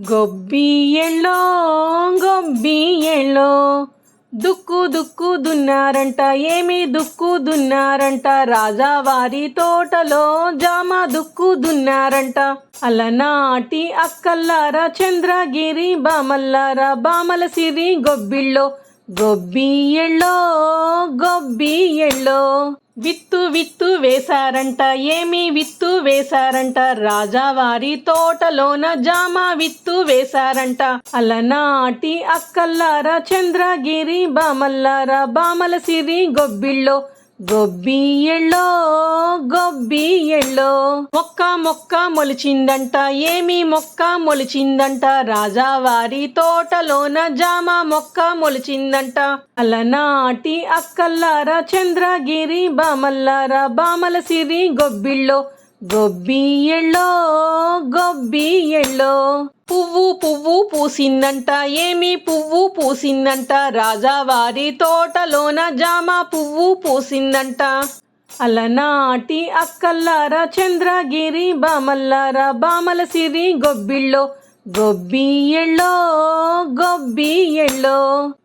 గొబ్బియెళ్ళో గొబ్బియెళ్ళో దుక్కు దుక్కు దున్నారంట, ఏమి దుక్కు దున్నారంట, రాజావారి తోటలో జామ దుక్కు దున్నారంట. అలనాటి అక్కల్లారా, చంద్రగిరి బామల్లారా, బామల సిరి గొబ్బిళ్ళో గొబ్బియెళ్ళో గొబ్బియెళ్ళో విత్తు విత్తు వేశారంట, ఏమి విత్తు వేశారంట, రాజావారి తోటలోన జామ విత్తు వేశారంట. అలనాటి అక్కల్లారా, చంద్రగిరి బామల్లారా, బామల సిరి గొబ్బిళ్ళో గొబ్బియెళ్ళో గొబ్బియెళ్ళో మొక్క మొక్క మొలిచిందంట, ఏమి మొక్క మొలిచిందంట, రాజావారి తోటలోన జామ మొక్క మొలిచిందంట. అలనాటి అక్కల్లారా, చంద్రగిరి బామల్లారా, బామల సిరి గొబ్బిళ్ళో గొబ్బియెళ్ళో గొబ్బియెళ్ళో పువ్వు పువ్వు పూసిందంట, ఏమి పువ్వు పూసిందంట, రాజావారి తోటలోన జామ పువ్వు పూసిందంట. అలనాటి అక్కల్లారా, చంద్రగిరి బామల్లారా, బామల సిరి గొబ్బిళ్ళో గొబ్బియెళ్ళో గొబ్బియెళ్ళో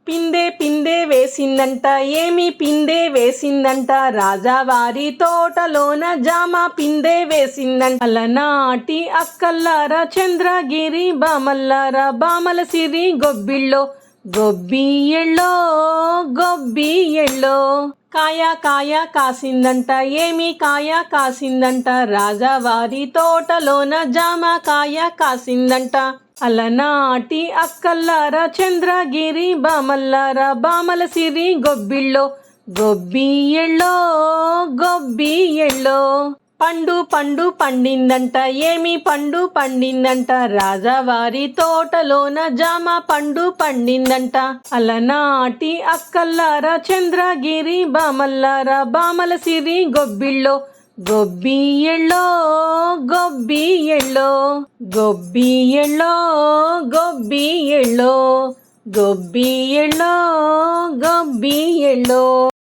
పిందె పిందె వేసిందంట, ఏమి పిందె వేసిందంట, రాజావారి తోటలోన జామ పిందె వేసిందంట. అలనాటి అక్కల్లారా, చంద్రగిరి బామల్లారా, బామల సిరి గొబ్బిళ్ళో గొబ్బియెళ్ళో గొబ్బియెళ్ళో కాయ కాయ కాసిందంట, ఏమి కాయ కాసిందంట, రాజావారి తోటలోన జామ కాయ కాసిందంట. అలనాటి అక్కల్లారా, చంద్రగిరి బామల్లారా, బామల సిరి గొబ్బిళ్ళో గొబ్బియెళ్ళో గొబ్బియెళ్ళో పండు పండు పండిందంట, ఏమి పండు పండిందంట, రాజావారి తోటలోన జామ పండు పండిందంట. అలనాటి అక్కల్లారా, చంద్రగిరి బామల్లారా, బామల సిరి గొబ్బిళ్ళో గొబ్బియెళ్ళో గొబ్బియెళ్ళో గొబ్బియెళ్ళో గొబ్బియెళ్ళో గొబ్బియెళ్ళో గొబ్బియెళ్ళో